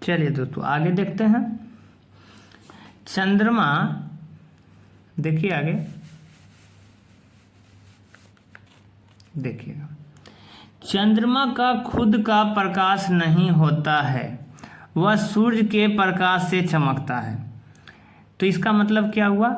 चलिए दोस्तों आगे देखते हैं। चंद्रमा, देखिए आगे देखिएगा, चंद्रमा का खुद का प्रकाश नहीं होता है, वह सूर्य के प्रकाश से चमकता है। तो इसका मतलब क्या हुआ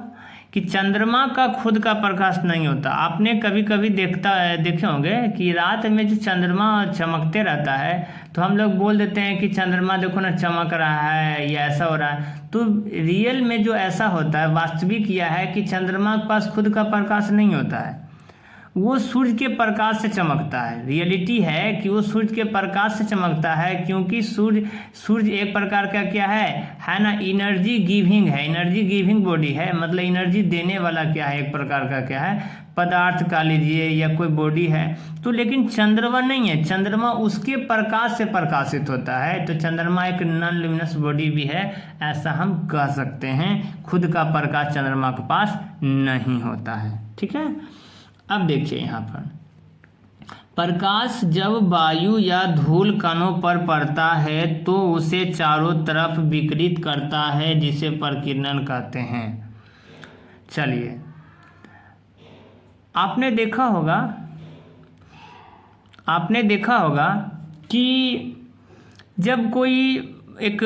कि चंद्रमा का खुद का प्रकाश नहीं होता। आपने कभी कभी देखे होंगे कि रात में जो चंद्रमा चमकते रहता है तो हम लोग बोल देते हैं कि चंद्रमा देखो ना चमक रहा है या ऐसा हो रहा है। तो रियल में जो ऐसा होता है, वास्तविक यह है कि चंद्रमा के पास खुद का प्रकाश नहीं होता है, वो सूर्य के प्रकाश से चमकता है। रियलिटी है कि वो सूर्य के प्रकाश से चमकता है, क्योंकि सूर्य एक प्रकार का क्या है ना, एनर्जी गिविंग है, एनर्जी गिविंग बॉडी है, मतलब एनर्जी देने वाला क्या है, एक प्रकार का क्या है, पदार्थ का लीजिए या कोई बॉडी है। तो लेकिन चंद्रमा नहीं है, चंद्रमा उसके प्रकाश से प्रकाशित होता है। तो चंद्रमा एक नॉन ल्यूमिनस बॉडी भी है, ऐसा हम कह सकते हैं। खुद का प्रकाश चंद्रमा के पास नहीं होता है। ठीक है, अब देखिए यहाँ पर, प्रकाश जब वायु या धूल कणों पर पड़ता है तो उसे चारों तरफ विकिरित करता है, जिसे प्रकीर्णन कहते हैं। चलिए, आपने देखा होगा कि जब कोई एक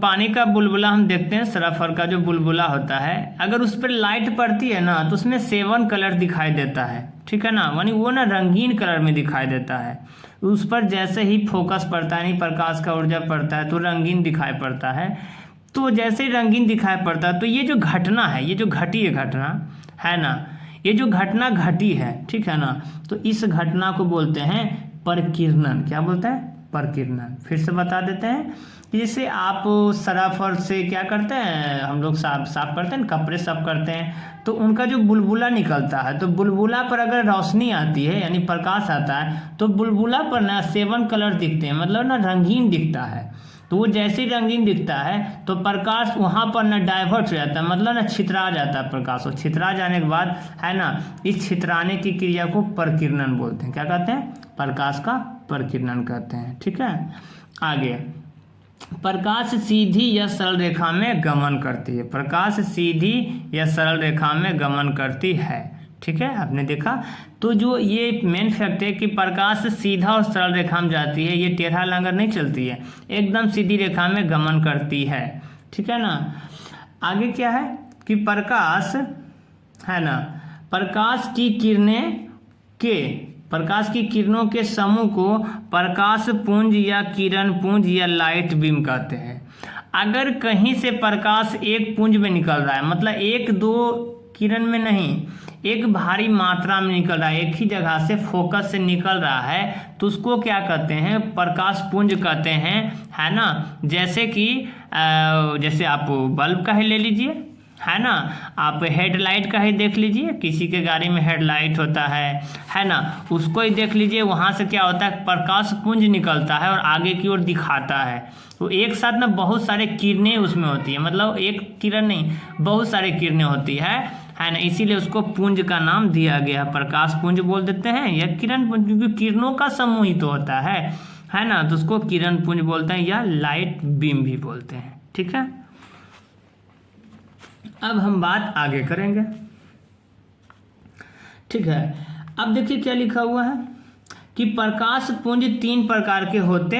पानी का बुलबुला हम देखते हैं, सराफर का जो बुलबुला होता है, अगर उस पर लाइट पड़ती है ना तो उसमें 7 कलर दिखाई देता है। ठीक है ना, यानी वो ना रंगीन कलर में दिखाई देता है। उस पर जैसे ही फोकस पड़ता है, यानी प्रकाश का ऊर्जा पड़ता है, तो रंगीन दिखाई पड़ता है। तो जैसे ही रंगीन दिखाई पड़ता है तो ये जो घटना है, ये जो घटी है घटना है ना, ये जो घटना घटी है, ठीक है ना, तो इस घटना को बोलते हैं प्रकीर्णन। क्या बोलते हैं? प्रकीर्णन। फिर से बता देते हैं कि जैसे आप सराफर से क्या करते हैं, हम लोग साफ करते हैं, कपड़े साफ करते हैं, तो उनका जो बुलबुला निकलता है, तो बुलबुला पर अगर रोशनी आती है यानी प्रकाश आता है तो बुलबुला पर ना 7 कलर दिखते हैं, मतलब ना रंगीन दिखता है। तो वो जैसे ही रंगीन दिखता है तो प्रकाश वहाँ पर ना डाइवर्ट हो जाता है, मतलब ना छितरा जाता है प्रकाश। और छितरा जाने के बाद है ना, इस छितराने की क्रिया को प्रकीर्णन बोलते हैं। क्या कहते हैं? प्रकाश का प्रकीर्णन कहते हैं। ठीक है, आगे, प्रकाश सीधी या सरल रेखा में गमन करती है। प्रकाश सीधी या सरल रेखा में गमन करती है। ठीक है, आपने देखा। तो जो ये मेन फैक्ट है कि प्रकाश सीधा और सरल रेखा में जाती है, ये टेढ़ा लांगर नहीं चलती है, एकदम सीधी रेखा में गमन करती है। ठीक है ना, आगे क्या है कि प्रकाश है ना, प्रकाश की किरणों के समूह को प्रकाश पुंज या किरण पुंज या लाइट बीम कहते हैं। अगर कहीं से प्रकाश एक पुंज में निकल रहा है, मतलब 1-2 किरण में नहीं, एक भारी मात्रा में निकल रहा है, एक ही जगह से फोकस से निकल रहा है, तो उसको क्या कहते हैं? प्रकाश पुंज कहते हैं, है ना। जैसे कि जैसे आप बल्ब का ही ले लीजिए, है ना, आप हेडलाइट का ही देख लीजिए, किसी के गाड़ी में हेडलाइट होता है ना, उसको ही देख लीजिए। वहाँ से क्या होता है? प्रकाश पुंज निकलता है और आगे की ओर दिखाता है। तो एक साथ ना बहुत सारे किरणें उसमें होती है, मतलब एक किरण नहीं, बहुत सारे किरणें होती है ना, इसीलिए उसको पुंज का नाम दिया गया। प्रकाश पुंज बोल देते हैं या किरण पुंज, क्योंकि किरणों का समूह ही तो होता है ना, तो उसको किरण पुंज बोलते हैं या लाइट बीम भी बोलते हैं। ठीक है, अब हम बात आगे करेंगे। ठीक है, अब देखिए क्या लिखा हुआ है कि प्रकाश पुंज 3 प्रकार के होते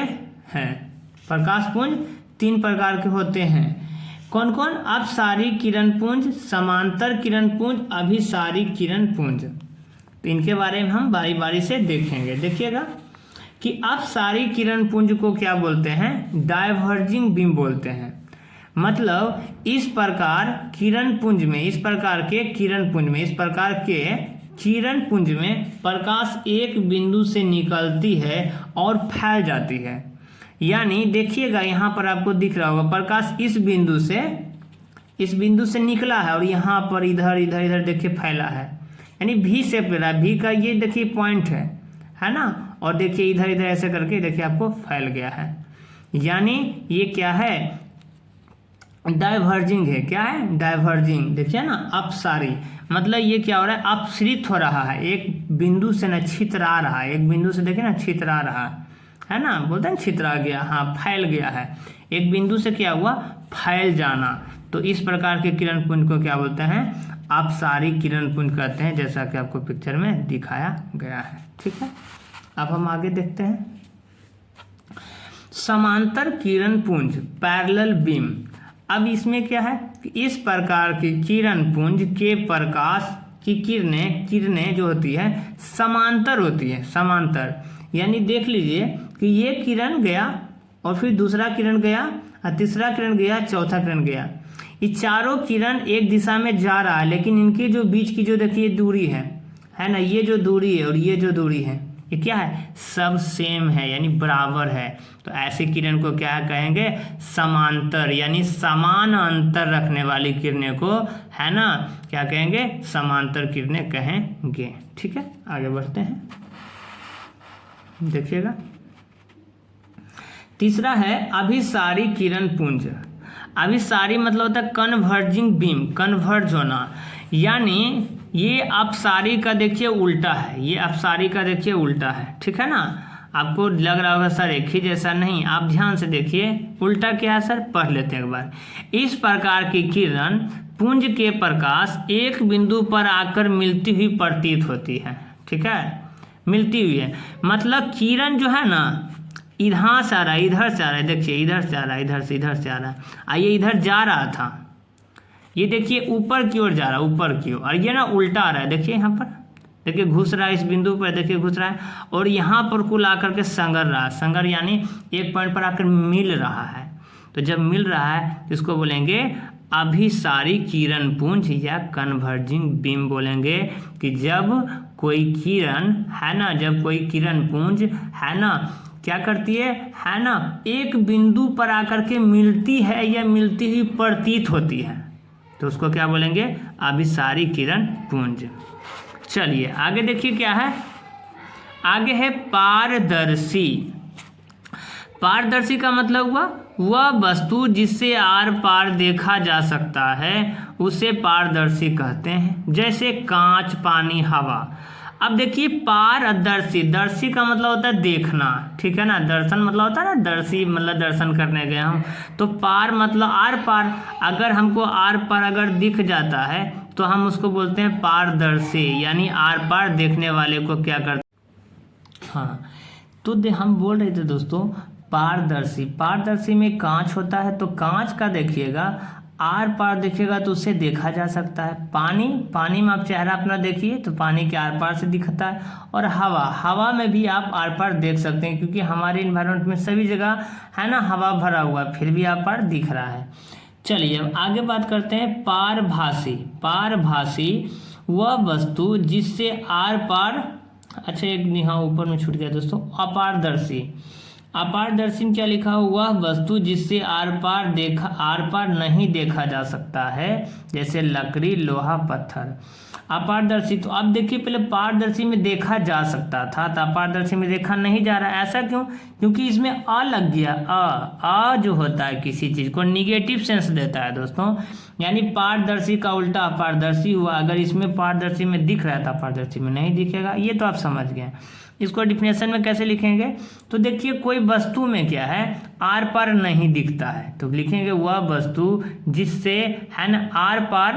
हैं। प्रकाश पुंज 3 प्रकार के होते हैं। कौन कौन? अपसारी किरण पुंज, समांतर किरण पुंज, अभिसारी किरण पुंज। तो इनके बारे में हम बारी बारी से देखेंगे। देखिएगा कि अपसारी किरण पुंज को क्या बोलते हैं? डाइवर्जिंग बीम बोलते हैं। मतलब इस प्रकार किरण पुंज में, इस प्रकार के किरण पुंज में प्रकाश एक बिंदु से निकलती है और फैल जाती है। यानी देखिएगा यहाँ पर आपको दिख रहा होगा, प्रकाश इस बिंदु से निकला है और यहाँ पर इधर देखिए फैला है, यानी भी शेप ले रहा है। भी का ये देखिए पॉइंट है ना, और देखिए इधर ऐसे करके देखिए आपको फैल गया है। यानी ये क्या है? डाइवर्जिंग है। क्या है? डाइवर्जिंग। देखिए ना, अपसारी मतलब ये क्या हो रहा है? अपसरित हो रहा है, एक बिंदु से न छितरा रहा है, एक बिंदु से देखिए ना छितरा रहा है ना, बोलते हैं छितरा गया, हाँ फैल गया है, एक बिंदु से क्या हुआ, फैल जाना। तो इस प्रकार के किरण पुंज को क्या बोलते हैं, अपसारी किरण पुंज कहते हैं, जैसा कि आपको पिक्चर में दिखाया गया है। ठीक है, अब हम आगे देखते हैं समांतर किरण पुंज, पैरेलल बीम। अब इसमें क्या है कि इस प्रकार की किरण पुंज के प्रकाश की किरणें जो होती है समांतर होती है, समांतर, यानी देख लीजिए कि ये किरण गया और फिर दूसरा किरण गया और तीसरा किरण गया, चौथा किरण गया, ये चारों किरण एक दिशा में जा रहा है, लेकिन इनके जो बीच की जो देखिए दूरी है ना, ये जो दूरी है और ये जो दूरी है ये क्या है, सब सेम है, यानी बराबर है। तो ऐसे किरण को क्या कहेंगे, समांतर, यानी समान अंतर रखने वाली किरणें को, है ना, क्या कहेंगे, समांतर किरणें कहेंगे। ठीक है, आगे बढ़ते हैं, देखिएगा। तीसरा है अभिसारी किरण पुंज। अभिसारी मतलब होता है कन्वर्जिंग बीम, कन्वर्ज होना, यानी ये अपसारी का देखिए उल्टा है, ये अपसारी का देखिए उल्टा है। ठीक है ना, आपको लग रहा होगा सर एक ही जैसा, नहीं, आप ध्यान से देखिए उल्टा क्या है सर, पढ़ लेते हैं एक बार। इस प्रकार की किरण पुंज के प्रकाश एक बिंदु पर आकर मिलती हुई प्रतीत होती है। ठीक है, मिलती हुई है, मतलब किरण जो है ना इधर से आ रहा है, इधर से आ रहा है, देखिए इधर से आ रहा है, इधर से आ रहा है, आइए इधर जा रहा था, ये देखिए ऊपर की ओर जा रहा है, ऊपर की ओर, और ये ना उल्टा आ रहा है, देखिए यहाँ पर, देखिए घुस रहा है इस बिंदु पर, देखिए घुस रहा है, और यहाँ पर कुल आकर के संगर रहा है, संगर यानी एक पॉइंट पर आकर मिल रहा है। तो जब मिल रहा है तो इसको बोलेंगे अभिसारी किरण पुंज या कन्वर्जिंग बीम बोलेंगे, कि जब कोई किरण है ना, जब कोई किरण पुंज है ना क्या करती है ना, एक बिंदु पर आकर के मिलती है या मिलती हुई प्रतीत होती है, तो उसको क्या बोलेंगे, अभिसारी किरण पुंज। चलिए आगे देखिए क्या है, आगे है पारदर्शी। पारदर्शी का मतलब हुआ वह वस्तु जिससे आर पार देखा जा सकता है उसे पारदर्शी कहते हैं, जैसे कांच, पानी, हवा। अब देखिए पारदर्शी, दर्शी का मतलब होता है देखना, ठीक है ना, दर्शन मतलब होता है ना, दर्शी मतलब दर्शन करने गए हम, तो पार मतलब आर पार, अगर हमको आर पार अगर दिख जाता है तो हम उसको बोलते हैं पारदर्शी, यानी आर पार देखने वाले को क्या करते। हाँ, तो हम बोल रहे थे दोस्तों पारदर्शी, पारदर्शी में कांच होता है, तो कांच का देखिएगा आर पार देखिएगा तो उससे देखा जा सकता है। पानी, पानी में आप चेहरा अपना देखिए तो पानी के आर पार से दिखता है, और हवा, हवा में भी आप आर पार देख सकते हैं, क्योंकि हमारे इन्वायरमेंट में सभी जगह है ना हवा भरा हुआ, फिर भी आर पार दिख रहा है। चलिए अब आगे बात करते हैं पारभासी। पारभासी वह वस्तु जिससे आर पार, अच्छा एक यहाँ ऊपर में छूट गया दोस्तों, अपारदर्शी। अपारदर्शी में क्या लिखा हुआ, वस्तु जिससे आर पार नहीं देखा जा सकता है, जैसे लकड़ी, लोहा, पत्थर। अपारदर्शी, तो अब देखिए पहले पारदर्शी में देखा जा सकता था, तो अपारदर्शी में देखा नहीं जा रहा है, ऐसा क्यों, क्योंकि इसमें अ लग गया। अ जो होता है किसी चीज को निगेटिव सेंस देता है दोस्तों, यानी पारदर्शी का उल्टा अपारदर्शी हुआ। अगर इसमें पारदर्शी में दिख रहा था, अपारदर्शी में नहीं दिखेगा, ये तो आप समझ गए। इसको डिफिनेशन में कैसे लिखेंगे, तो देखिए कोई वस्तु में क्या है आर पार नहीं दिखता है, तो लिखेंगे वह वस्तु जिससे है ना आर पार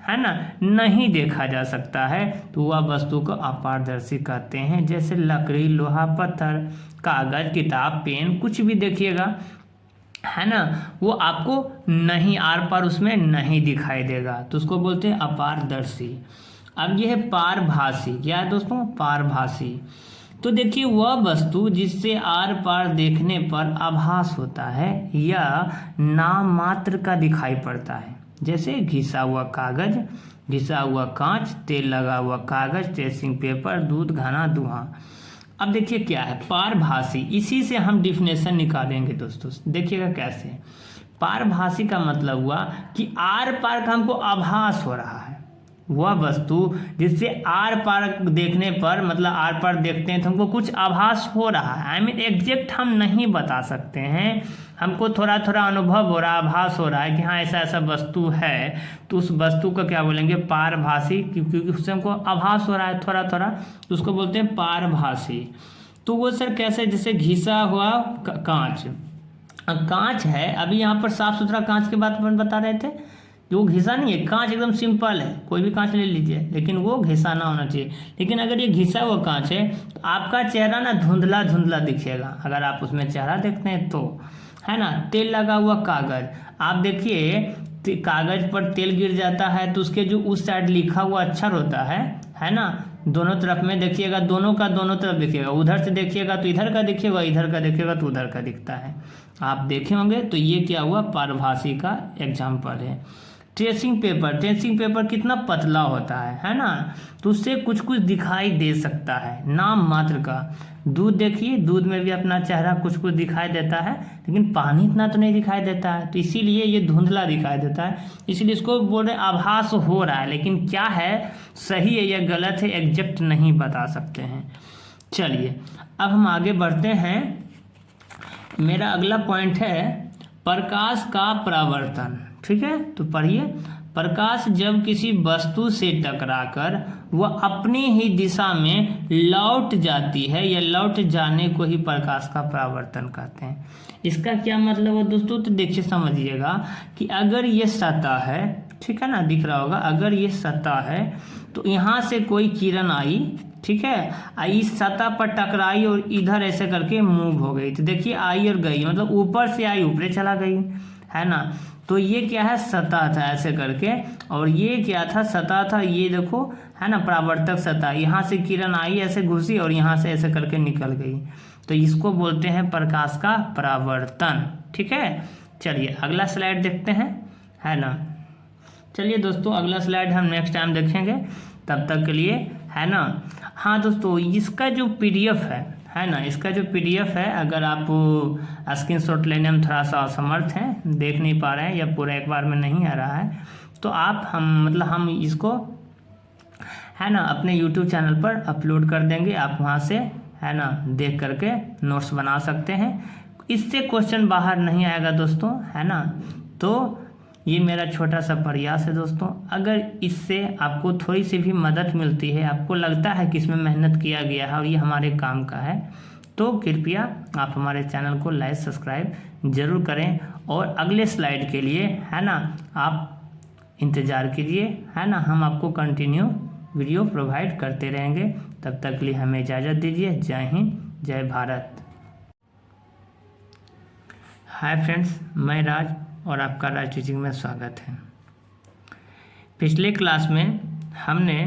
है ना नहीं देखा जा सकता है, तो वह वस्तु को अपारदर्शी कहते हैं, जैसे लकड़ी, लोहा, पत्थर, कागज, किताब, पेन, कुछ भी देखिएगा है ना, वो आपको नहीं आर पार उसमें नहीं दिखाई देगा, तो उसको बोलते हैं अपारदर्शी। अब यह है पारभासी, क्या है दोस्तों, पारभासी। तो देखिए वह वस्तु जिससे आर पार देखने पर आभास होता है या नाम मात्र का दिखाई पड़ता है, जैसे घिसा हुआ कागज, घिसा हुआ कांच, तेल लगा हुआ कागज, ट्रेसिंग पेपर, दूध, घना, धुआं। अब देखिए क्या है पारभासी, इसी से हम डिफिनेशन निकालेंगे दोस्तों, देखिएगा कैसे। पारभासी का मतलब हुआ कि आर पार का हमको आभास हो रहा है, वह वस्तु जिससे आर पार देखने पर, मतलब आर पार देखते हैं तो हमको कुछ आभास हो रहा है, आई मीन एग्जैक्ट हम नहीं बता सकते हैं, हमको थोड़ा थोड़ा अनुभव हो रहा है, आभास हो रहा है कि हाँ ऐसा ऐसा वस्तु है, तो उस वस्तु को क्या बोलेंगे पारभासी, क्योंकि उससे हमको आभास हो रहा है थोड़ा थोड़ा, तो उसको बोलते हैं पारभासी। तो वो सर कैसे, जैसे घिसा हुआ कांच, कांच है, अभी यहाँ पर साफ सुथरा कांच की बात अपन बता रहे थे, जो घिसा नहीं है, कांच एकदम सिंपल है, कोई भी कांच ले लीजिए, लेकिन वो घिसा ना होना चाहिए। लेकिन अगर ये घिसा हुआ कांच है तो आपका चेहरा ना धुंधला धुंधला दिखेगा, अगर आप उसमें चेहरा देखते हैं तो, है ना। तेल लगा हुआ कागज, आप देखिए कागज पर तेल गिर जाता है तो उसके जो उस साइड लिखा हुआ अक्षर होता है ना, दोनों तरफ में देखिएगा, दोनों का दोनों तरफ देखिएगा, उधर से देखिएगा तो इधर का दिखेगा, इधर का देखिएगा तो उधर का दिखता है, आप देखे होंगे। तो ये क्या हुआ, पारभासी का एग्जाम्पल है। ट्रेसिंग पेपर कितना पतला होता है ना, तो उससे कुछ कुछ दिखाई दे सकता है, नाम मात्र का। दूध देखिए, दूध में भी अपना चेहरा कुछ कुछ दिखाई देता है, लेकिन पानी इतना तो नहीं दिखाई देता है, तो इसीलिए ये धुंधला दिखाई देता है, इसलिए इसको बोल रहे आभास हो रहा है, लेकिन क्या है, सही है या गलत है, एग्जैक्ट नहीं बता सकते हैं। चलिए अब हम आगे बढ़ते हैं। मेरा अगला पॉइंट है प्रकाश का परावर्तन। ठीक है, तो पढ़िए। प्रकाश जब किसी वस्तु से टकराकर वह अपनी ही दिशा में लौट जाती है या लौट जाने को ही प्रकाश का परावर्तन कहते हैं। इसका क्या मतलब है दोस्तों, तो देखिए समझिएगा कि अगर ये सतह है, ठीक है ना, दिख रहा होगा, अगर ये सतह है तो यहाँ से कोई किरण आई, ठीक है, इस सतह पर टकराई और इधर ऐसे करके मूव हो गई, तो देखिए आई और गई, मतलब ऊपर से आई ऊपर चला गई, है ना। तो ये क्या है, सतह था ऐसे करके, और ये क्या था, सतह था, ये देखो, है ना, परावर्तक सतह, यहाँ से किरण आई ऐसे घुसी और यहाँ से ऐसे करके निकल गई, तो इसको बोलते हैं प्रकाश का परावर्तन। ठीक है, चलिए अगला स्लाइड देखते हैं, है ना। चलिए दोस्तों अगला स्लाइड हम नेक्स्ट टाइम देखेंगे, तब तक के लिए, है ना। हाँ दोस्तों, इसका जो PDF है ना, इसका जो PDF है, अगर आप स्क्रीनशॉट लेने में थोड़ा सा असमर्थ हैं, देख नहीं पा रहे हैं या पूरा एक बार में नहीं आ रहा है, तो आप हम इसको, है ना, अपने YouTube चैनल पर अपलोड कर देंगे, आप वहाँ से, है ना, देख करके नोट्स बना सकते हैं। इससे क्वेश्चन बाहर नहीं आएगा दोस्तों, है ना। तो ये मेरा छोटा सा प्रयास है दोस्तों, अगर इससे आपको थोड़ी सी भी मदद मिलती है, आपको लगता है कि इसमें मेहनत किया गया है और ये हमारे काम का है, तो कृपया आप हमारे चैनल को लाइक सब्सक्राइब जरूर करें, और अगले स्लाइड के लिए, है ना, आप इंतज़ार कीजिए, है ना, हम आपको कंटिन्यू वीडियो प्रोवाइड करते रहेंगे। तब तक के लिए हमें इजाज़त दीजिए। जय हिंद, जय भारत। हाय फ्रेंड्स, मैं राज और आपका राज टीचिंग में स्वागत है। पिछले क्लास में हमने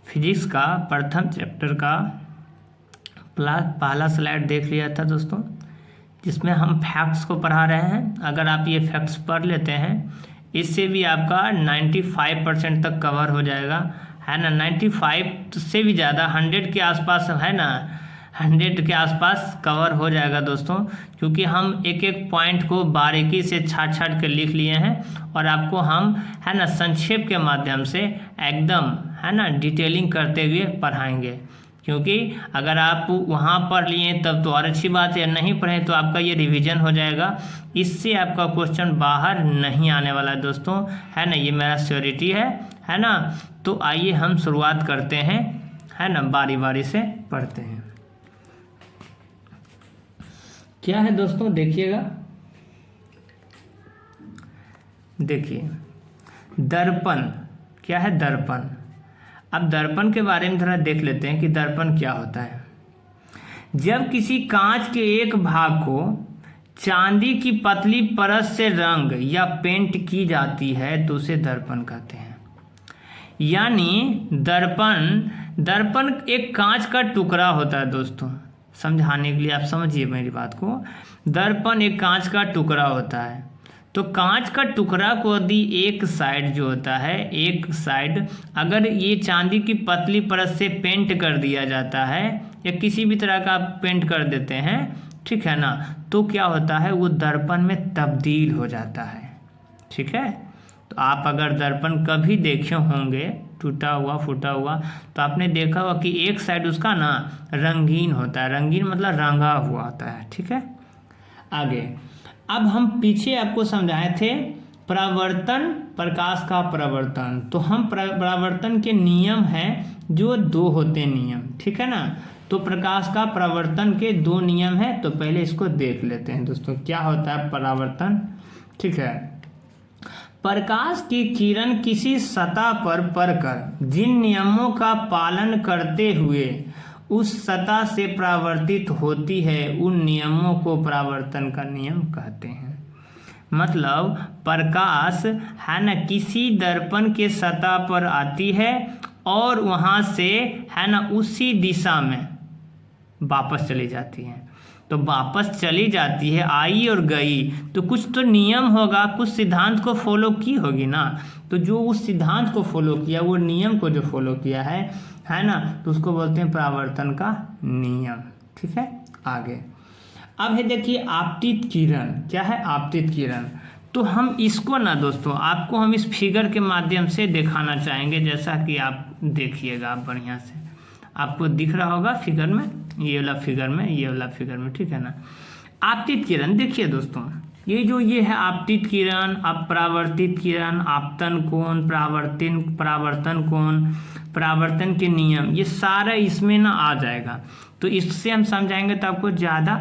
फिजिक्स का प्रथम चैप्टर का पहला स्लाइड देख लिया था दोस्तों, जिसमें हम फैक्ट्स को पढ़ा रहे हैं। अगर आप ये फैक्ट्स पढ़ लेते हैं, इससे भी आपका 95% तक कवर हो जाएगा, है ना। 95 से भी ज़्यादा, 100 के आसपास, है ना, 100 के आसपास कवर हो जाएगा दोस्तों, क्योंकि हम एक एक पॉइंट को बारीकी से छाट कर लिख लिए हैं, और आपको हम, है ना, संक्षेप के माध्यम से एकदम, है ना, डिटेलिंग करते हुए पढ़ाएंगे। क्योंकि अगर आप वहाँ पढ़ लिए तब तो और अच्छी बात है, नहीं पढ़ें तो आपका ये रिवीजन हो जाएगा, इससे आपका क्वेश्चन बाहर नहीं आने वाला है दोस्तों, है ना, ये मेरा श्योरिटी है ना। तो आइए हम शुरुआत करते हैं, है ना, बारी बारी से पढ़ते हैं। क्या है दोस्तों, देखिएगा, देखिए दर्पण, क्या है, दर्पण। अब दर्पण के बारे में थोड़ा देख लेते हैं कि दर्पण क्या होता है। जब किसी कांच के एक भाग को चांदी की पतली परत से रंग या पेंट की जाती है तो उसे दर्पण कहते हैं। यानी दर्पण एक कांच का टुकड़ा होता है दोस्तों, समझाने के लिए आप समझिए मेरी बात को। दर्पण एक कांच का टुकड़ा होता है, तो कांच का टुकड़ा को यदि एक साइड जो होता है, एक साइड अगर ये चांदी की पतली परत से पेंट कर दिया जाता है या किसी भी तरह का पेंट कर देते हैं, ठीक है ना, तो क्या होता है, वो दर्पण में तब्दील हो जाता है। ठीक है, तो आप अगर दर्पण कभी देखे होंगे टूटा हुआ फूटा हुआ, तो आपने देखा होगा कि एक साइड उसका ना रंगीन होता है, रंगीन मतलब रंगा हुआ होता है। ठीक है, आगे अब हम पीछे आपको समझाए थे परावर्तन, प्रकाश का परावर्तन। तो हम परावर्तन के नियम हैं जो 2 होते हैं नियम, ठीक है ना। तो प्रकाश का परावर्तन के दो नियम हैं, तो पहले इसको देख लेते हैं दोस्तों, क्या होता है परावर्तन। ठीक है, प्रकाश की किरण किसी सतह पर पड़कर जिन नियमों का पालन करते हुए उस सतह से परावर्तित होती है, उन नियमों को परावर्तन का नियम कहते हैं। मतलब प्रकाश है ना किसी दर्पण के सतह पर आती है और वहाँ से है ना उसी दिशा में वापस चली जाती है। तो वापस चली जाती है, आई और गई, तो कुछ तो नियम होगा, कुछ सिद्धांत को फॉलो की होगी ना। तो जो उस सिद्धांत को फॉलो किया, वो नियम को जो फॉलो किया है ना, तो उसको बोलते हैं परावर्तन का नियम। ठीक है, आगे अब है देखिए आपतित किरण। क्या है आपतित किरण? तो हम इसको ना दोस्तों आपको हम इस फिगर के माध्यम से दिखाना चाहेंगे, जैसा कि आप देखिएगा, आप बढ़िया से आपको दिख रहा होगा फिगर में, ये वाला फिगर में, ये वाला फिगर में। ठीक है ना, आपतित किरण देखिए दोस्तों, ये है आपतित किरण, अपरावर्तित किरण, आपतन कोण, परावर्तन कोण, परावर्तन के नियम, ये सारा इसमें ना आ जाएगा। तो इससे हम समझाएंगे तो आपको ज़्यादा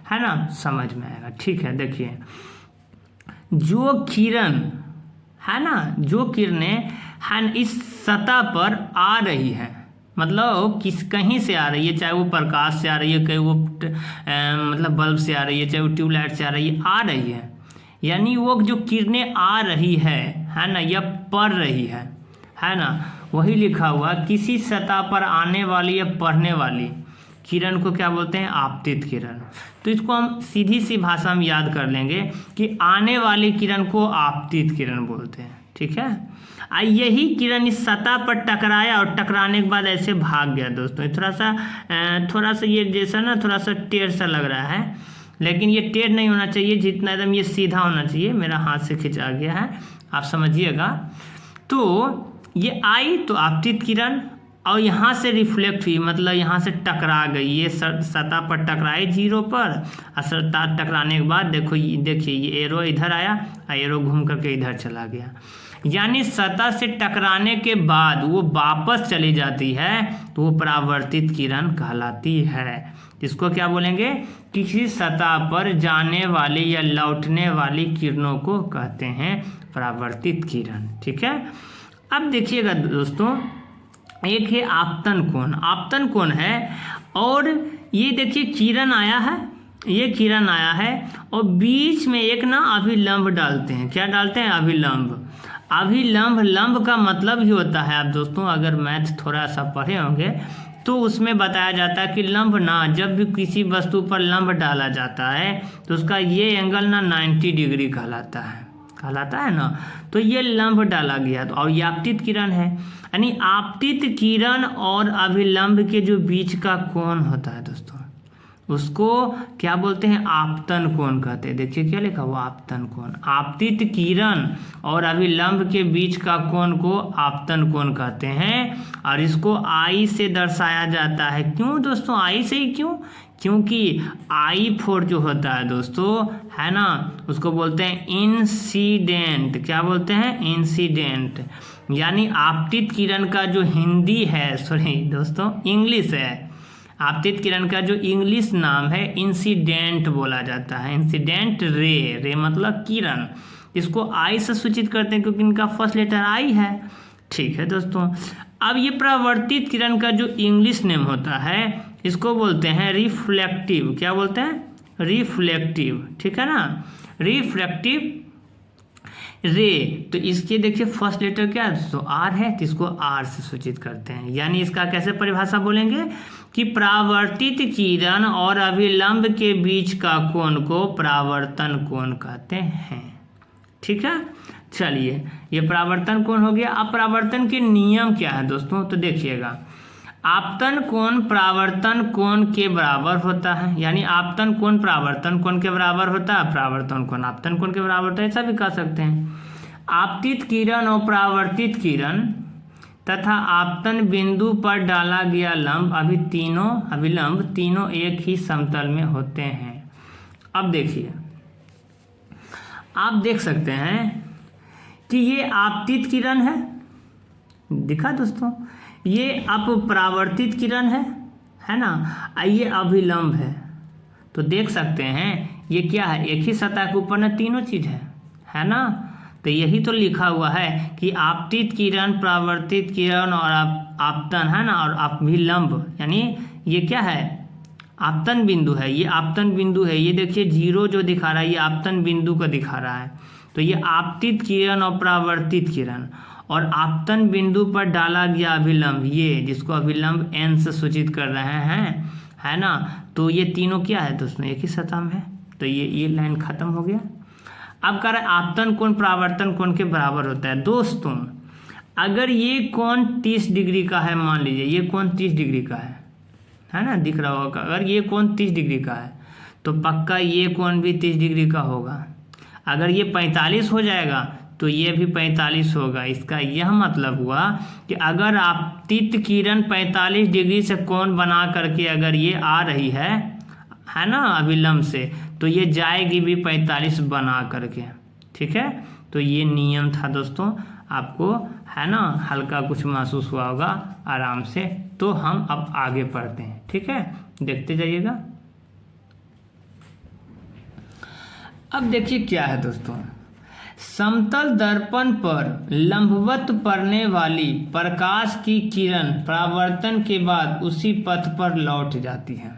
है ना समझ में आएगा। ठीक है, देखिए जो किरण है ना, जो किरणें है इस सतह पर आ रही है, मतलब कहीं से आ रही है, चाहे वो प्रकाश से आ रही है, कहीं वो मतलब बल्ब से आ रही है, चाहे वो ट्यूबलाइट से आ रही है, यानी वो जो किरणें आ रही है ना, या पड़ रही है ना, वही लिखा हुआ किसी सतह पर आने वाली या पड़ने वाली किरण को क्या बोलते हैं? आपतित किरण। तो इसको हम सीधी सी भाषा में याद कर लेंगे कि आने वाली किरण को आपतित किरण बोलते हैं। ठीक है, यही किरण इस सतह पर टकराया और टकराने के बाद ऐसे भाग गया दोस्तों। थोड़ा सा ये जैसा ना थोड़ा सा टेढ़ सा लग रहा है, लेकिन ये टेढ़ नहीं होना चाहिए, जितना एकदम ये सीधा होना चाहिए। मेरा हाथ से खिंचा गया है, आप समझिएगा। तो ये आई तो आपतित किरण, और यहाँ से रिफ्लेक्ट हुई, मतलब यहाँ से टकरा गई, ये सतह पर टकराई जीरो पर, और सतह टकराने के बाद देखिए ये एरो इधर आया और एरो घूम करके इधर चला गया, यानी सतह से टकराने के बाद वो वापस चली जाती है, तो वो परावर्तित किरण कहलाती है। इसको क्या बोलेंगे? किसी सतह पर जाने वाली या लौटने वाली किरणों को कहते हैं परावर्तित किरण। ठीक है, अब देखिएगा दोस्तों, एक है आपतन कोण। आपतन कोण है, और ये देखिए किरण आया है, ये किरण आया है, और बीच में एक ना अभिलंब डालते हैं। क्या डालते हैं? अभिलंब। अभिलंब, लंब का मतलब ही होता है, आप दोस्तों अगर मैथ थोड़ा सा पढ़े होंगे तो उसमें बताया जाता है कि लंब ना, जब भी किसी वस्तु पर लंब डाला जाता है तो उसका ये एंगल ना 90 डिग्री कहलाता है ना। तो ये लंब डाला गया, तो और ये आपतित किरण है, यानी आपतित किरण और अभिलंब के जो बीच का कोण होता है दोस्तों, उसको क्या बोलते हैं? आपतन कोण कहते हैं। देखिए क्या लिखा हुआ, आपतन कोण। आपतित किरण और अभिलंब के बीच का कोण को आपतन कोण कहते हैं, और इसको आई से दर्शाया जाता है। क्यों दोस्तों आई से ही? क्योंकि I4 जो होता है दोस्तों है ना, उसको बोलते हैं इंसिडेंट। क्या बोलते हैं? इंसिडेंट। यानी आपतित किरण का जो हिंदी है, सॉरी दोस्तों इंग्लिश है, आपतित किरण का जो इंग्लिश नाम है इंसिडेंट बोला जाता है। इंसिडेंट रे मतलब किरण, इसको आई से सूचित करते हैं क्योंकि इनका फर्स्ट लेटर आई है। ठीक है दोस्तों, अब ये परावर्तित किरण का जो इंग्लिश नेम होता है, इसको बोलते हैं रिफ्लेक्टिव। क्या बोलते हैं? रिफ्लेक्टिव। ठीक है ना, रिफ्लेक्टिव रे। तो इसके देखिए फर्स्ट लेटर क्या है? तो आर है, तो इसको आर से सूचित करते हैं। यानी इसका कैसे परिभाषा बोलेंगे कि परावर्तित किरण और अभिलंब के बीच का कोण को परावर्तन कोण कहते हैं। ठीक है, चलिए ये परावर्तन कोण हो गया। अब परावर्तन के नियम क्या है दोस्तों? तो देखिएगा, आपतन कोण परावर्तन कोण के बराबर होता है, यानी आपतन कोण परावर्तन कोण के बराबर होता है, परावर्तन कोण आपतन कोण के बराबर होता है, ऐसा भी कह सकते हैं। आपतित किरण और परावर्तित किरण तथा आपतन बिंदु पर डाला गया लंब अभिलंब तीनों एक ही समतल में होते हैं। अब देखिए, आप देख सकते हैं कि ये आपतित किरण है, दिखा दोस्तों, ये परावर्तित किरण है, है ना। ये अभिलंब है, तो देख सकते हैं ये क्या है, एक ही सतह के ऊपर ना तीनों चीज़ है ना। तो यही तो लिखा हुआ है कि आपतित किरण, परावर्तित किरण और आपतन, है ना, और अभिलंब, यानी ये क्या है, आपतन बिंदु है, ये आपतन बिंदु है। ये देखिए जीरो जो दिखा रहा है ये आपतन बिंदु का दिखा रहा है। तो ये आपतित किरण और परावर्तित किरण और आपतन बिंदु पर डाला गया अभिलंब, ये जिसको अभिलंब n से सूचित कर रहे हैं, है ना। तो ये तीनों क्या है दोस्तों, एक ही सतह में है। तो ये लाइन खत्म हो गया। अब कह रहे हैं आपतन कोण परावर्तन कोण के बराबर होता है। दोस्तों अगर ये कोण 30 डिग्री का है, मान लीजिए ये कोण 30 डिग्री का है ना, दिख रहा होगा। अगर ये कोण 30 डिग्री का है तो पक्का ये कोण भी 30 डिग्री का होगा। अगर ये 45 हो जाएगा तो ये भी 45 होगा। इसका यह मतलब हुआ कि अगर आपतित किरण 45 डिग्री से कोण बना करके अगर ये आ रही है ना, अभिलंब से, तो ये जाएगी भी 45 बना करके, ठीक है। तो ये नियम था दोस्तों, आपको है ना हल्का कुछ महसूस हुआ होगा आराम से। तो हम अब आगे पढ़ते हैं, ठीक है, देखते जाइएगा। अब देखिए क्या है दोस्तों, समतल दर्पण पर लंबवत पड़ने वाली प्रकाश की किरण परावर्तन के बाद उसी पथ पर लौट जाती है।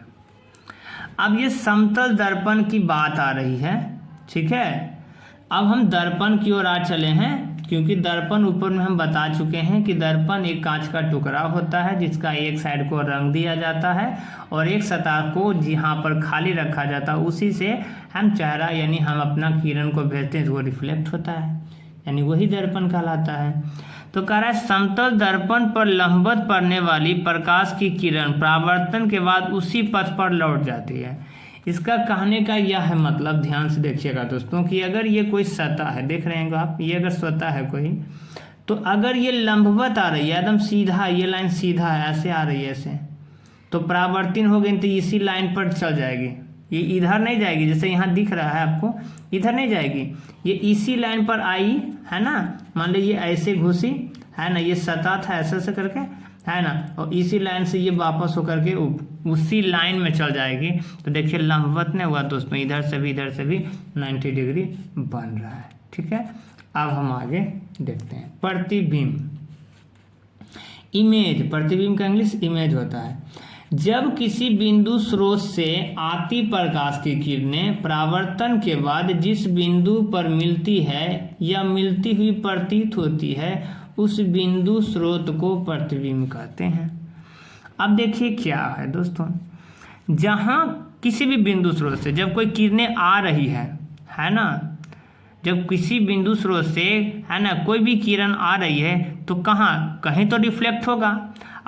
अब ये समतल दर्पण की बात आ रही है, ठीक है। अब हम दर्पण की ओर आ चले हैं, क्योंकि दर्पण ऊपर में हम बता चुके हैं कि दर्पण एक कांच का टुकड़ा होता है जिसका एक साइड को रंग दिया जाता है और एक सतह को जहाँ पर खाली रखा जाता है उसी से हम चेहरा यानी हम अपना किरण को भेजते हैं तो वो रिफ्लेक्ट होता है, यानी वही दर्पण कहलाता है। तो कह रहा है समतल दर्पण पर लंबवत पड़ने वाली प्रकाश की किरण परावर्तन के बाद उसी पथ पर लौट जाती है। इसका कहने का यह है मतलब, ध्यान से देखिएगा दोस्तों, कि अगर ये कोई सतह है, देख रहे हैं आप, ये अगर सतह है कोई, तो अगर ये लंबवत आ रही है एकदम सीधा, ये लाइन सीधा है, ऐसे आ रही है ऐसे, तो परावर्तन हो गई तो इसी लाइन पर चल जाएगी, ये इधर नहीं जाएगी। जैसे यहाँ दिख रहा है आपको, इधर नहीं जाएगी, ये इसी लाइन पर आई, है ना। मान लीजिए ऐसे घुसी, है ना, ये सतह था ऐसे ऐसे करके, है ना, और इसी लाइन से ये वापस होकर के उसी लाइन में चल जाएगी। तो देखिए लंबवत नहीं हुआ दोस्तों, इधर से भी 90 डिग्री बन रहा है, ठीक है। अब हम आगे देखते हैं प्रतिबिंब, इमेज। प्रतिबिंब का इंग्लिश इमेज होता है। जब किसी बिंदु स्रोत से आती प्रकाश की किरणें परावर्तन के बाद जिस बिंदु पर मिलती है या मिलती हुई प्रतीत होती है उस बिंदु स्रोत को प्रतिबिंब कहते हैं। अब देखिए क्या है दोस्तों, जहाँ किसी भी बिंदु स्रोत से जब कोई किरणें आ रही है ना, जब किसी बिंदु स्रोत से, है ना, कोई भी किरण आ रही है तो कहीं तो रिफ्लेक्ट होगा।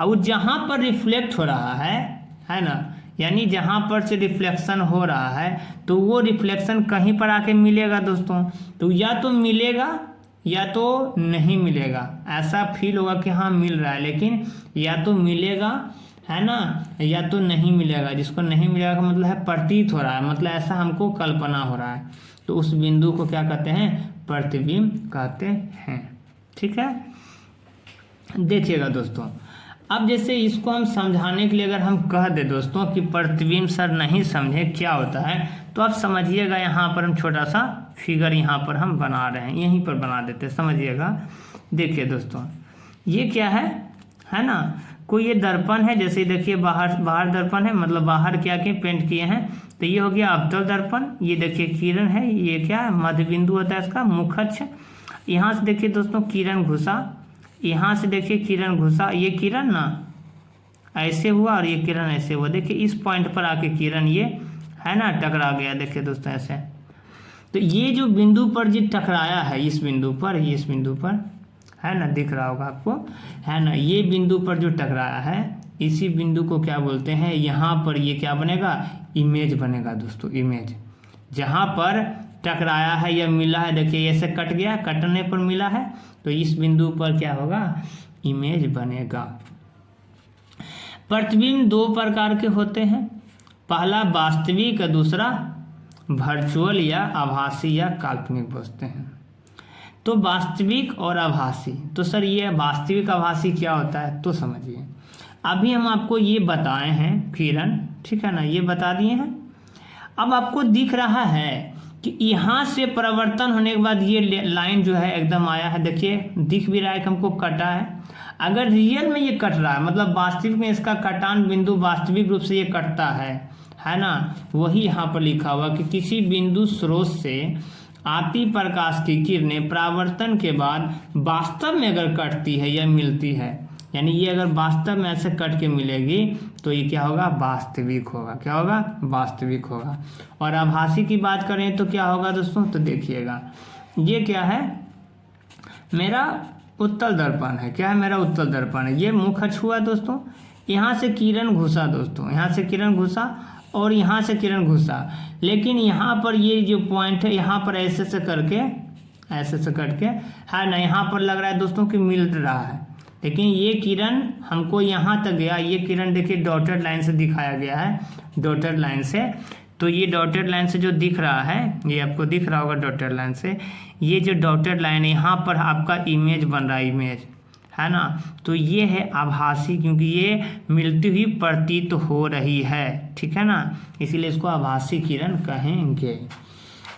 और जहाँ पर रिफ्लेक्ट हो रहा है ना, यानी जहाँ पर से रिफ्लेक्शन हो रहा है तो वो रिफ्लेक्शन कहीं पर आके मिलेगा दोस्तों। तो या तो मिलेगा या तो नहीं मिलेगा, ऐसा फील होगा कि हाँ मिल रहा है, लेकिन या तो मिलेगा, है ना, या तो नहीं मिलेगा। जिसको नहीं मिलेगा का मतलब है प्रतीत हो रहा है, मतलब ऐसा हमको कल्पना हो रहा है, तो उस बिंदु को क्या कहते हैं, प्रतिबिंब कहते हैं, ठीक है। देखिएगा दोस्तों, अब जैसे इसको हम समझाने के लिए अगर हम कह दे दोस्तों कि प्रतिबिंब सर नहीं समझे क्या होता है, तो आप समझिएगा। यहाँ पर हम छोटा सा फिगर यहाँ पर हम बना रहे हैं, यहीं पर बना देते हैं, समझिएगा। देखिए दोस्तों ये क्या है ना, कोई ये दर्पण है, जैसे देखिए बाहर दर्पण है, मतलब बाहर क्या पेंट किए हैं, तो ये हो गया अवतल दर्पण। ये देखिए किरण है, ये क्या है, मध्य बिंदु होता है इसका, मुख अक्ष। यहाँ से देखिए दोस्तों किरण घुसा, यहाँ से देखिए किरण घुसा, ये किरण ना ऐसे हुआ और ये किरण ऐसे हुआ। देखिए इस पॉइंट पर आके किरण ये, है ना, टकरा गया। देखिए दोस्तों ऐसे, तो ये जो बिंदु पर जी टकराया है, इस बिंदु पर, ये इस बिंदु पर, है ना, दिख रहा होगा आपको, है ना, ये बिंदु पर जो टकराया है इसी बिंदु को क्या बोलते हैं, यहाँ पर ये क्या बनेगा, इमेज बनेगा दोस्तों, इमेज। जहाँ पर टकराया है या मिला है, देखिए ऐसे कट गया, कटने पर मिला है, तो इस बिंदु पर क्या होगा, इमेज बनेगा। प्रतिबिंब दो प्रकार के होते हैं, पहला वास्तविक, दूसरा वर्चुअल या आभासी या काल्पनिक बोलते हैं। तो वास्तविक और आभासी, तो सर ये वास्तविक आभासी क्या होता है, तो समझिए। अभी हम आपको ये बताए हैं किरण, ठीक है ना, ये बता दिए हैं। अब आपको दिख रहा है कि यहाँ से परिवर्तन होने के बाद ये लाइन जो है एकदम आया है, देखिए दिख भी रहा है कि हमको कटा है। अगर रियल में ये कट रहा है, मतलब वास्तविक में इसका कटान बिंदु वास्तविक रूप से ये कटता है ना, वही यहाँ पर लिखा हुआ कि किसी बिंदु स्रोत से आती प्रकाश की किरणें परावर्तन के बाद वास्तव में अगर कटती है या मिलती है, यानी ये अगर वास्तव में ऐसे कट के मिलेगी तो ये क्या होगा, वास्तविक होगा। क्या होगा, वास्तविक होगा। और आभासी की बात करें तो क्या होगा दोस्तों, तो देखिएगा ये क्या है, मेरा उत्तल दर्पण है। क्या है, मेरा उत्तल दर्पण है। ये मुख छुआ दोस्तों, यहाँ से किरण घुसा दोस्तों, यहाँ से किरण घुसा और यहाँ से किरण घुसा, लेकिन यहाँ पर ये जो पॉइंट है यहाँ पर ऐसे से करके, ऐसे से करके है ना, यहाँ पर लग रहा है दोस्तों कि मिल रहा है, लेकिन ये किरण हमको यहाँ तक गया। ये किरण देखिए डॉटेड लाइन से दिखाया गया है, डॉटेड लाइन से। तो ये डॉटेड लाइन से जो दिख रहा है, ये आपको दिख रहा होगा डॉटेड लाइन से, ये जो डॉटेड लाइन है यहाँ पर आपका इमेज बन रहा है, इमेज है ना। तो ये है आभासी, क्योंकि ये मिलती हुई प्रतीत हो रही है, ठीक है ना, इसीलिए इसको आभासी किरण कहेंगे।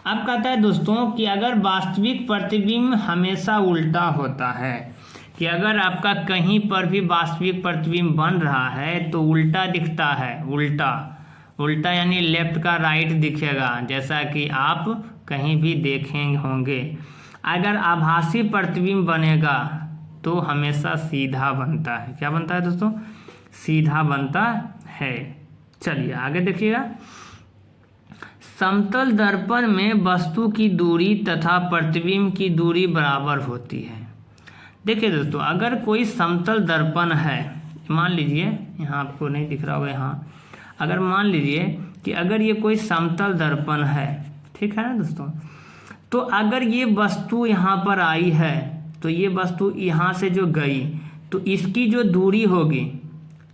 अब कहता है दोस्तों कि अगर वास्तविक प्रतिबिंब हमेशा उल्टा होता है, कि अगर आपका कहीं पर भी वास्तविक प्रतिबिंब बन रहा है तो उल्टा दिखता है, उल्टा उल्टा यानी लेफ्ट का राइट दिखेगा, जैसा कि आप कहीं भी देखेंगे होंगे। अगर आभासी प्रतिबिंब बनेगा तो हमेशा सीधा बनता है। क्या बनता है दोस्तों, सीधा बनता है। चलिए आगे देखिएगा। समतल दर्पण में वस्तु की दूरी तथा प्रतिबिंब की दूरी बराबर होती है। देखिए दोस्तों, अगर कोई समतल दर्पण है, मान लीजिए यहाँ आपको नहीं दिख रहा होगा, यहाँ अगर मान लीजिए कि अगर ये कोई समतल दर्पण है, ठीक है ना दोस्तों, तो अगर ये वस्तु यहाँ पर आई है तो ये वस्तु यहाँ से जो गई तो इसकी जो दूरी होगी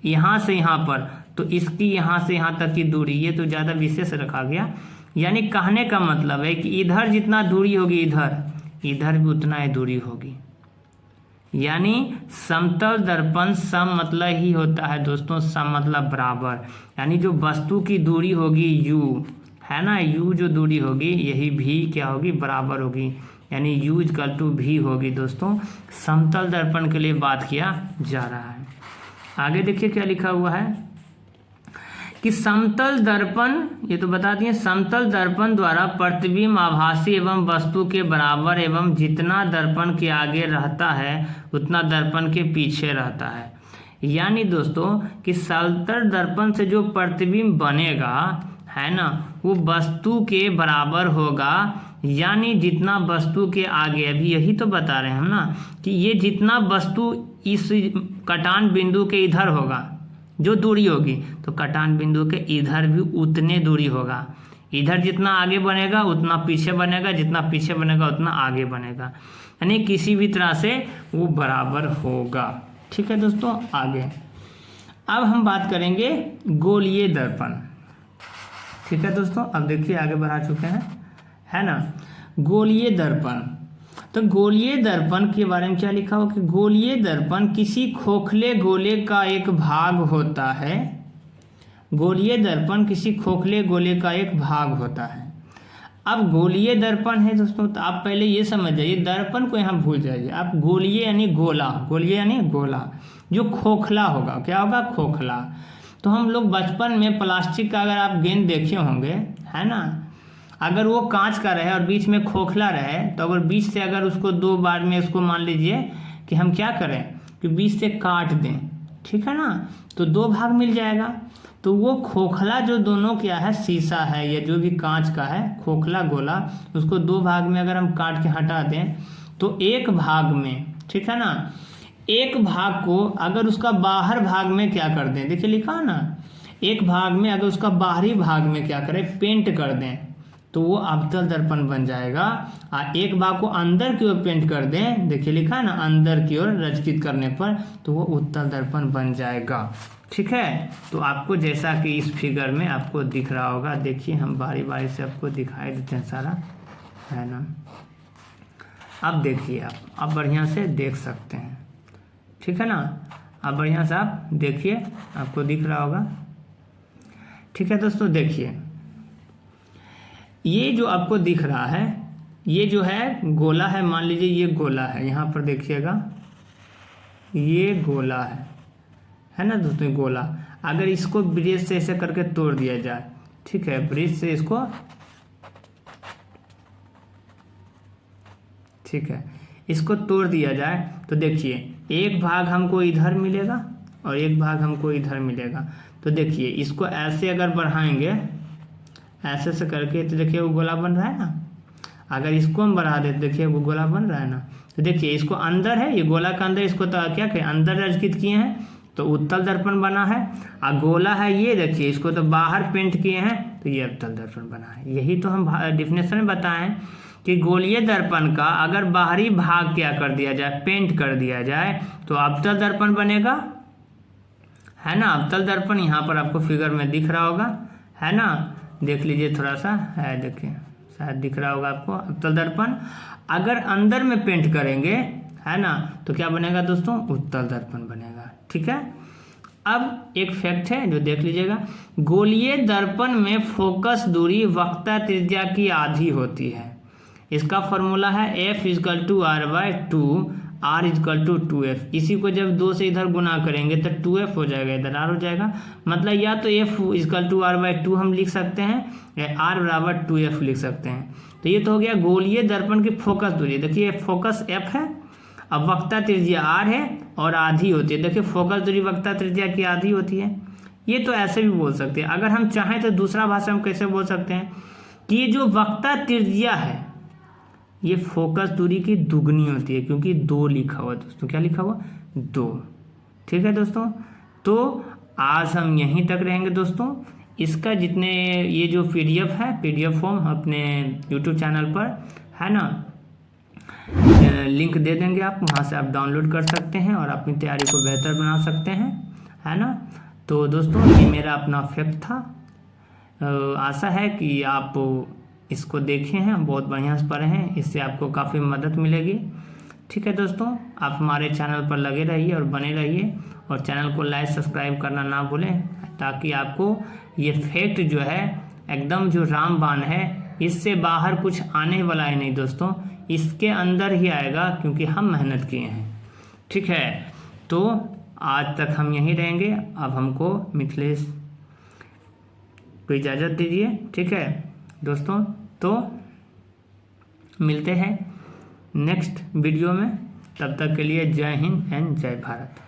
यहाँ से यहाँ पर, तो इसकी यहाँ से यहाँ तक की दूरी, ये तो ज़्यादा विशेष रखा गया, यानी कहने का मतलब है कि इधर जितना दूरी होगी इधर भी उतना ही दूरी होगी। यानी समतल दर्पण सम मतलब ही होता है दोस्तों, सम मतलब बराबर, यानी जो वस्तु की दूरी होगी u है ना, u जो दूरी होगी यही v क्या होगी, बराबर होगी, यानी u इक्वल टू v होगी दोस्तों। समतल दर्पण के लिए बात किया जा रहा है। आगे देखिए क्या लिखा हुआ है कि समतल दर्पण, ये तो बता दिए, समतल दर्पण द्वारा प्रतिबिंब आभासी एवं वस्तु के बराबर एवं जितना दर्पण के आगे रहता है उतना दर्पण के पीछे रहता है। यानी दोस्तों कि समतल दर्पण से जो प्रतिबिंब बनेगा है ना, वो वस्तु के बराबर होगा, यानी जितना वस्तु के आगे, अभी यही तो बता रहे हैं हम ना, कि ये जितना वस्तु इस कटान बिंदु के इधर होगा जो दूरी होगी, तो कटान बिंदु के इधर भी उतने दूरी होगा। इधर जितना आगे बनेगा उतना पीछे बनेगा, जितना पीछे बनेगा उतना आगे बनेगा, यानी किसी भी तरह से वो बराबर होगा। ठीक है दोस्तों। आगे अब हम बात करेंगे गोलीय दर्पण। ठीक है दोस्तों, अब देखिए आगे बढ़ा चुके हैं, है ना। गोलीय दर्पण, तो गोलीय दर्पण के बारे में क्या लिखा हो कि गोलीय दर्पण किसी खोखले गोले का एक भाग होता है। गोलीय दर्पण किसी खोखले गोले का एक भाग होता है। अब गोलीय दर्पण है दोस्तों, तो आप पहले ये समझ जाइए, दर्पण को यहाँ भूल जाइए आप। गोलीय यानी गोला, गोलीय यानी गोला जो खोखला होगा। क्या होगा? खोखला। तो हम लोग बचपन में प्लास्टिक का अगर आप गेंद देखे होंगे, है ना, अगर वो कांच का रहे और बीच में खोखला रहे, तो अगर बीच से अगर उसको दो बार में उसको मान लीजिए कि हम क्या करें कि बीच से काट दें, ठीक है ना, तो दो भाग मिल जाएगा। तो वो खोखला जो दोनों क्या है, शीशा है या जो भी कांच का है खोखला गोला, उसको दो भाग में अगर हम काट के हटा दें तो एक भाग में, ठीक है ना, एक भाग को अगर उसका बाहर भाग में क्या कर दें, देखिए लिखा है ना, एक भाग में अगर उसका बाहरी भाग में क्या करें, पेंट कर दें, तो वो अवतल दर्पण बन जाएगा। और एक भाग को अंदर की ओर पेंट कर दें, देखिए लिखा है ना, अंदर की ओर रचित करने पर, तो वो उत्तल दर्पण बन जाएगा। ठीक है। तो आपको जैसा कि इस फिगर में आपको दिख रहा होगा, देखिए हम बारी बारी से आपको दिखाई देते हैं सारा, है ना। अब देखिए आप, अब बढ़िया से देख सकते हैं, ठीक है ना। आप बढ़िया से आप देखिए, आपको दिख रहा होगा। ठीक है दोस्तों, देखिए ये जो आपको दिख रहा है ये जो है गोला है, मान लीजिए ये गोला है, यहाँ पर देखिएगा ये गोला है ना दोस्तों, ये गोला। अगर इसको ब्रिज से ऐसे करके तोड़ दिया जाए, ठीक है, ब्रिज से इसको, ठीक है, इसको तोड़ दिया जाए तो देखिए एक भाग हमको इधर मिलेगा और एक भाग हमको इधर मिलेगा। तो देखिए इसको ऐसे अगर बढ़ाएंगे ऐसे से करके तो देखिए वो गोला बन रहा है ना। अगर इसको हम बढ़ा देते देखिए वो गोला बन रहा है ना। तो देखिए इसको अंदर है, ये गोला का अंदर, इसको तो क्या कहें अंदर रचित किए हैं तो उत्तल दर्पण बना है। और गोला है ये देखिए, इसको तो बाहर पेंट किए हैं तो ये अवतल दर्पण बना है। यही तो हम डिफिनेशन में बताएं कि गोलीय दर्पण का अगर बाहरी भाग क्या कर दिया जाए, पेंट कर दिया जाए तो अवतल दर्पण बनेगा, है ना। अवतल दर्पण यहाँ पर आपको फिगर में दिख रहा होगा, है ना, देख लीजिए थोड़ा सा है, देखिए शायद दिख रहा होगा आपको। अवतल दर्पण अगर अंदर में पेंट करेंगे, है ना, तो क्या बनेगा दोस्तों, उत्तल दर्पण बनेगा। ठीक है, अब एक फैक्ट है जो देख लीजिएगा, गोलीय दर्पण में फोकस दूरी वक्रता त्रिज्या की आधी होती है। इसका फॉर्मूला है F = R/2, R = 2F। इसी को जब 2 से इधर गुना करेंगे तो 2F हो जाएगा, इधर R हो जाएगा। मतलब या तो F = R/2 हम लिख सकते हैं या R = 2F लिख सकते हैं। तो ये तो हो गया गोलीय दर्पण की फोकस दूरी। देखिए फोकस F है, अब वक्रता त्रिज्या R है और आधी होती है। देखिए फोकस दूरी वक्रता त्रिज्या की आधी होती है। ये तो ऐसे भी बोल सकते हैं। अगर हम चाहें तो दूसरा भाषा में कैसे बोल सकते हैं कि ये जो वक्रता त्रिज्या है ये फोकस दूरी की दुगनी होती है, क्योंकि 2 लिखा हुआ दोस्तों, क्या लिखा हुआ 2। ठीक है दोस्तों, तो आज हम यहीं तक रहेंगे दोस्तों। इसका जितने ये जो PDF है, PDF फॉर्म अपने YouTube चैनल पर है ना, लिंक दे देंगे, आप वहाँ से आप डाउनलोड कर सकते हैं और अपनी तैयारी को बेहतर बना सकते हैं, है ना। तो दोस्तों ये मेरा अपना फैक्ट था। आशा है कि आप इसको देखे हैं, बहुत बढ़िया से पढ़े हैं, इससे आपको काफ़ी मदद मिलेगी। ठीक है दोस्तों, आप हमारे चैनल पर लगे रहिए और बने रहिए और चैनल को लाइक सब्सक्राइब करना ना भूलें, ताकि आपको ये फैक्ट जो है एकदम जो रामबाण है इससे बाहर कुछ आने वाला है नहीं दोस्तों, इसके अंदर ही आएगा, क्योंकि हम मेहनत किए हैं। ठीक है, तो आज तक हम यहीं रहेंगे। अब हमको मिथिलेश को इजाज़त दीजिए। ठीक है दोस्तों, तो मिलते हैं नेक्स्ट वीडियो में। तब तक के लिए जय हिंद एंड जय भारत।